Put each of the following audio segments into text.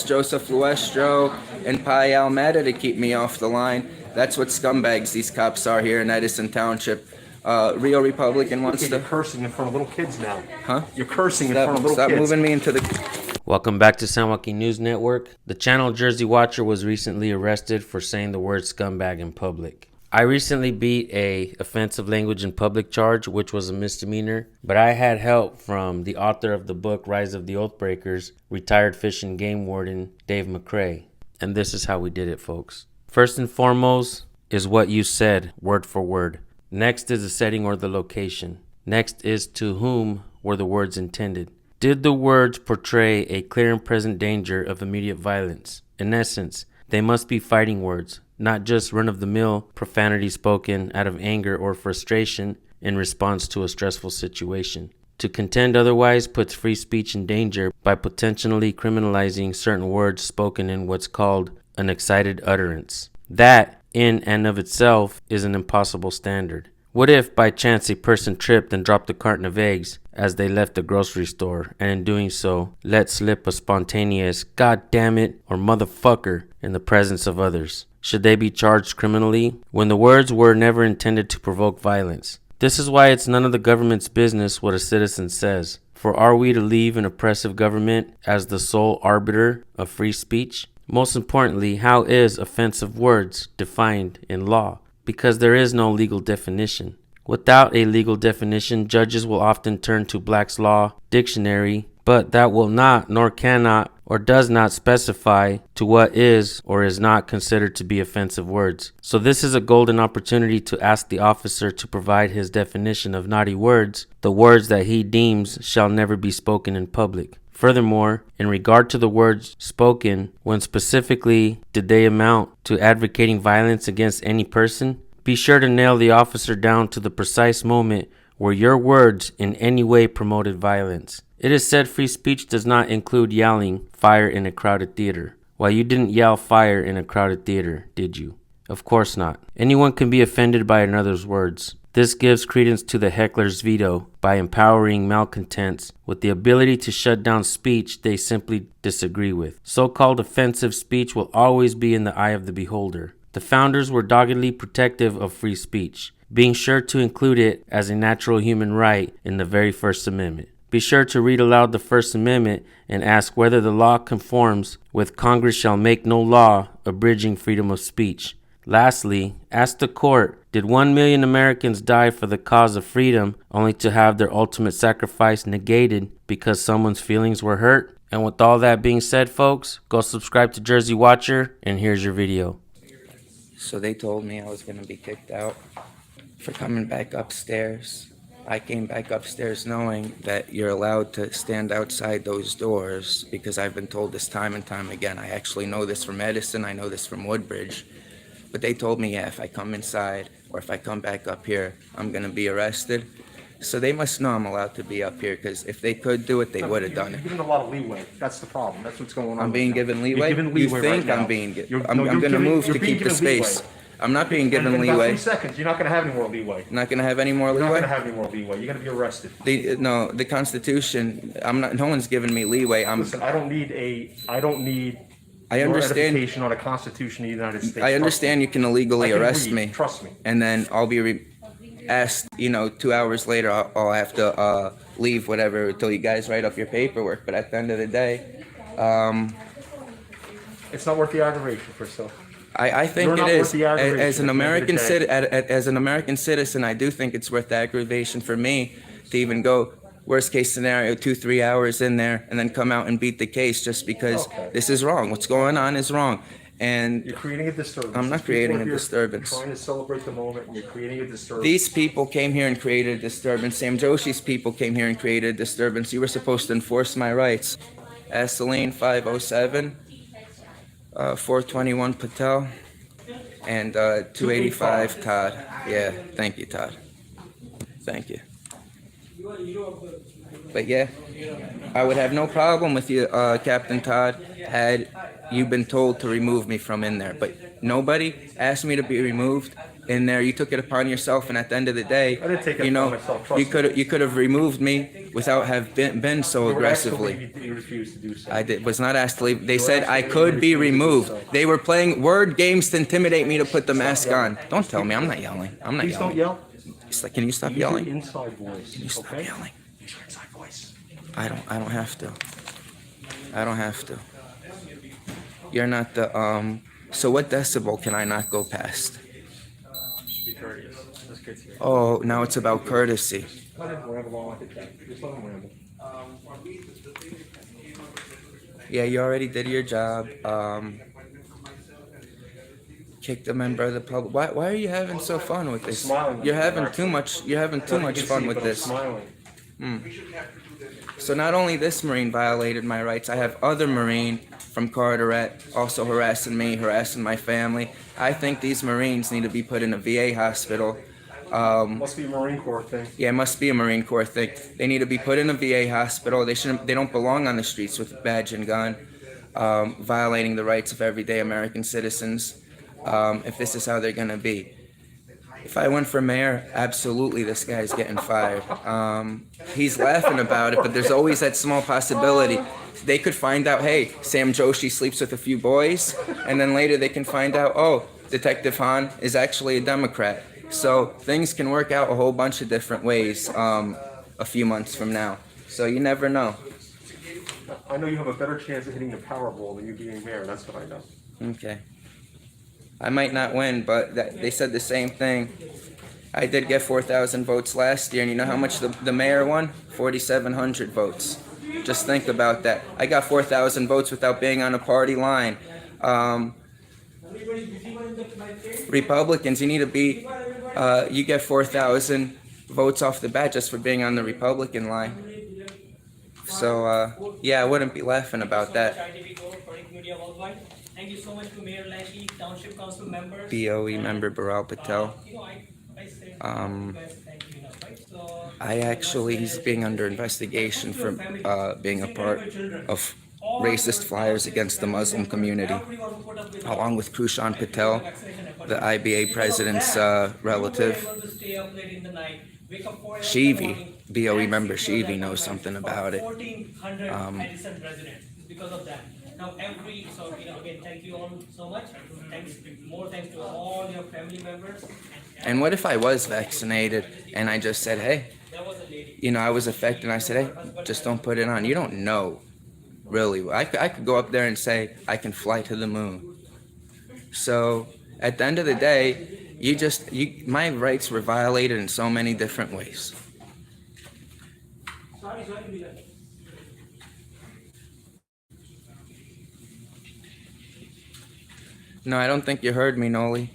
Joseph Luestro and Pi Almeda to keep me off the line. That's what scumbags these cops are here in Edison Township. Real Republican wants to... You're cursing in front of little kids now. Huh? You're cursing in front of little kids. Stop moving me into the... Welcome back to San Joaquin News Network. The channel Jersey Watcher was recently arrested for saying the word scumbag in public. I recently beat a offensive language in public charge, which was a misdemeanor, but I had help from the author of the book Rise of the Oathbreakers, retired Fish and Game Warden Dave McCrae. And this is how we did it, folks. First and foremost is what you said, word for word. Next is the setting or the location. Next is to whom were the words intended. Did the words portray a clear and present danger of immediate violence? In essence, they must be fighting words, not just run-of-the-mill profanity spoken out of anger or frustration in response to a stressful situation. To contend otherwise puts free speech in danger by potentially criminalizing certain words spoken in what's called an excited utterance. That, in and of itself, is an impossible standard. What if by chance a person tripped and dropped a carton of eggs as they left the grocery store, and in doing so let slip a spontaneous "God damn it" or "motherfucker" in the presence of others? Should they be charged criminally when the words were never intended to provoke violence? This is why it's none of the government's business what a citizen says. For are we to leave an oppressive government as the sole arbiter of free speech? Most importantly, how is offensive words defined in law? Because there is no legal definition. Without a legal definition, judges will often turn to Black's Law Dictionary, but that will not, nor cannot, or does not specify to what is or is not considered to be offensive words. So this is a golden opportunity to ask the officer to provide his definition of naughty words, the words that he deems shall never be spoken in public. Furthermore, in regard to the words spoken, when specifically did they amount to advocating violence against any person? Be sure to nail the officer down to the precise moment where your words in any way promoted violence. It is said free speech does not include yelling fire in a crowded theater. Well, you didn't yell fire in a crowded theater, did you? Of course not. Anyone can be offended by another's words. This gives credence to the heckler's veto by empowering malcontents with the ability to shut down speech they simply disagree with. So-called offensive speech will always be in the eye of the beholder. The founders were doggedly protective of free speech, being sure to include it as a natural human right in the very First Amendment. Be sure to read aloud the First Amendment and ask whether the law conforms with Congress shall make no law abridging freedom of speech. Lastly, ask the court, did 1 million Americans die for the cause of freedom only to have their ultimate sacrifice negated because someone's feelings were hurt? And with all that being said, folks, go subscribe to Jersey Watcher, and here's your video. So they told me I was going to be kicked out for coming back upstairs. I came back upstairs knowing that you're allowed to stand outside those doors because I've been told this time and time again. I actually know this from Edison. I know this from Woodbridge. But they told me, yeah, if I come inside or if I come back up here, I'm going to be arrested. So they must know I'm allowed to be up here because if they could do it, they would have done it. You're given a lot of leeway. That's the problem. That's what's going on. I'm being given leeway? You're given leeway. You think right I'm now. being given? I'm going to move to keep the space. Leeway. I'm not being given in leeway. In 3 seconds, you're not going to have any more leeway. Not going to have any more leeway? You're not going to have any more leeway. You're going to be arrested. No, the Constitution, no one's giving me leeway. Listen, I don't need I understand. Edification on a Constitution of the United States. I understand you can illegally arrest me. Trust me. And then I'll be asked, 2 hours later, I'll have to leave whatever until you guys write up your paperwork. But at the end of the day, it's not worth the aggravation for yourself. I think it is. As an American citizen, I do think it's worth the aggravation for me to even go worst case scenario 2-3 hours in there and then come out and beat the case just because this is wrong. What's going on is wrong. And you're creating a disturbance. I'm not creating a disturbance. You're trying to celebrate the moment and you're creating a disturbance. These people came here and created a disturbance. Sam Joshi's people came here and created a disturbance. You were supposed to enforce my rights. Celine 507, 421 Patel, and 285 Todd. Yeah, thank you, Todd. Thank you. But yeah, I would have no problem with you, Captain Todd, had you been told to remove me from in there. But nobody asked me to be removed. in there. You took it upon yourself, and at the end of the day, I didn't take it you know, upon myself, trust you could have removed me without have been so You were asked to aggressively. leave, you refused to do so. Was not asked to leave. They were said asked I to could leave, be you refused to do removed. so. They were playing word games to intimidate me to put the mask yelling. on. Don't tell me. I'm not yelling. I'm not Please don't yelling. yell. It's like, can you stop Use your yelling? inside voice. Can you stop okay? yelling? Use your inside voice. I don't have to. I don't have to. You're not the so what decibel can I not go past? Just be courteous. This kid's here. Oh, now it's about courtesy. Let him ramble on like a cat. Just let him ramble. Yeah, you already did your job. Kicked a member of the public. Why are you having so fun with this? Smiling. You're having too much. You're having too You much can fun see, with but I'm this. Smiling. So not only this Marine violated my rights, I have other Marine from Carteret also harassing me, harassing my family. I think these Marines need to be put in a VA hospital. Must be a Marine Corps thing. Yeah, it must be a Marine Corps thing. They need to be put in a VA hospital. They don't belong on the streets with badge and gun, violating the rights of everyday American citizens. If this is how they're gonna be. If I went for mayor, absolutely this guy's getting fired. He's laughing about it, but there's always that small possibility. They could find out, hey, Sam Joshi sleeps with a few boys, and then later they can find out, oh, Detective Han is actually a Democrat. So things can work out a whole bunch of different ways a few months from now. So you never know. I know you have a better chance of hitting the Powerball than you being mayor. That's what I know. Okay. I might not win, but they said the same thing. I did get 4,000 votes last year, and you know how much the mayor won? 4,700 votes. Just think about that. I got 4,000 votes without being on a party line. Republicans, you need to be, you get 4,000 votes off the bat just for being on the Republican line. So, yeah, I wouldn't be laughing about that. Thank you so much to Mayor Lanky, Township Council members. BOE member Baral Patel. He's being under investigation for being a part of racist flyers against the Muslim community, along with Krushan Patel, the IBA president's relative. Shivi, BOE member Shivi knows something about it. 1,400 Edison residents because of that. Now again, thank you all so much. More thanks to all your family members. And what if I was vaccinated and I just said, hey, There was a lady. you know, I was affected and I said, hey, just don't put it on. You don't know, really. I could go up there and say, I can fly to the moon. So at the end of the day, my rights were violated in so many different ways. No, I don't think you heard me, Noli.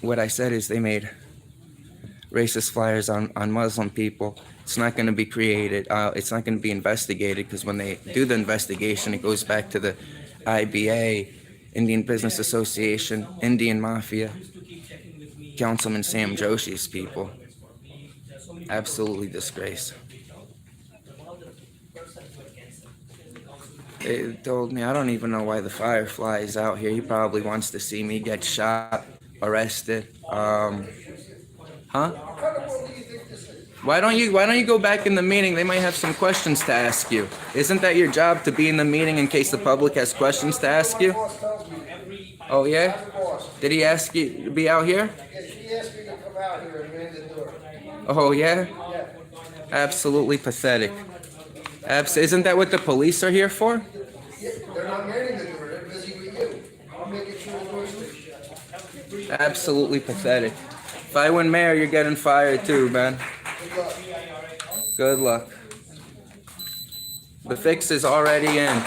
What I said is they made racist flyers on Muslim people. It's not going to be created. It's not going to be investigated because when they do the investigation, it goes back to the IBA, Indian Business Association, Indian Mafia, Councilman Sam Joshi's people. Absolutely disgrace. They told me, I don't even know why the Firefly is out here. He probably wants to see me get shot, arrested. Huh? Why don't you go back in the meeting? They might have some questions to ask you. Isn't that your job to be in the meeting in case the public has questions to ask you? Oh yeah? Did he ask you to be out here? Yes, he asked me to come out here and man the door. Oh yeah? Yeah. Absolutely pathetic. Isn't that what the police are here for? Yeah, they're not manning the door, they're busy with you. I'm making sure the door stays shut. Absolutely pathetic. If I win mayor, you're getting fired too, man. Good luck. Good luck. The fix is already in.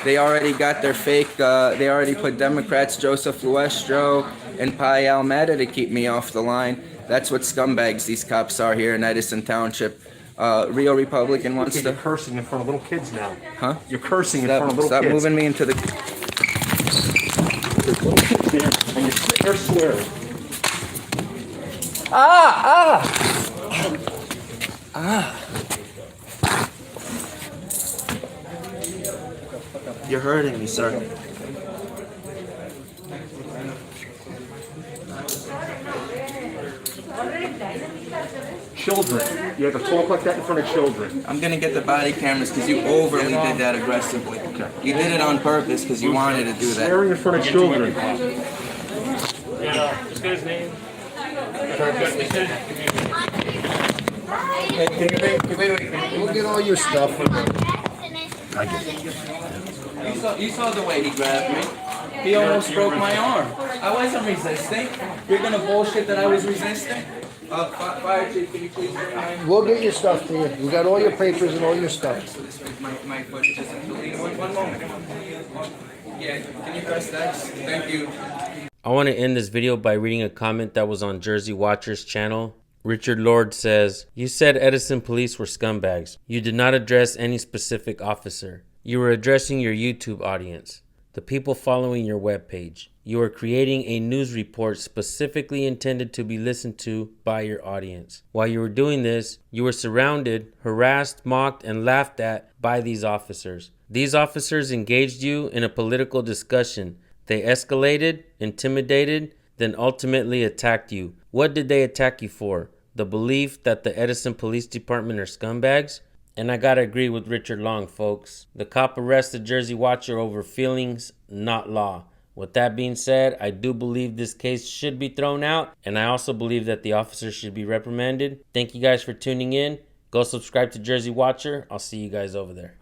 They already got their fake, they already put Democrats Joseph Luestro and Pai Almeda to keep me off the line. That's what scumbags these cops are here in Edison Township. Real Republican wants You're to... cursing in front of little kids now. Huh? You're cursing in front of little Stop kids. moving me into the... There's little kids there, and you're sitting there swearing. You're hurting me, sir. children. You have to talk like that in front of children. I'm gonna get the body cameras because you overly did that aggressively. You did it on purpose because you wanted to do that. Swearing in front of children. Just get his name. Wait. We'll get all your stuff. You saw the way he grabbed me. He almost broke my arm. I wasn't resisting. You're gonna bullshit that I was resisting? Fire chief, can you please bring my... We'll get your stuff to you. We got all your papers and all your stuff. So this is my foot just one moment. Yeah, can you press that? Thank you. I want to end this video by reading a comment that was on Jersey Watcher's channel. Richard Lord says, "You said Edison police were scumbags. You did not address any specific officer. You were addressing your YouTube audience, the people following your webpage. You are creating a news report specifically intended to be listened to by your audience. While you were doing this, you were surrounded, harassed, mocked, and laughed at by these officers. These officers engaged you in a political discussion. They escalated, intimidated, then ultimately attacked you. What did they attack you for? The belief that the Edison Police Department are scumbags?" And I gotta agree with Richard Long, folks. The cop arrested Jersey Watcher over feelings, not law. With that being said, I do believe this case should be thrown out, and I also believe that the officer should be reprimanded. Thank you guys for tuning in. Go subscribe to Jersey Watcher. I'll see you guys over there.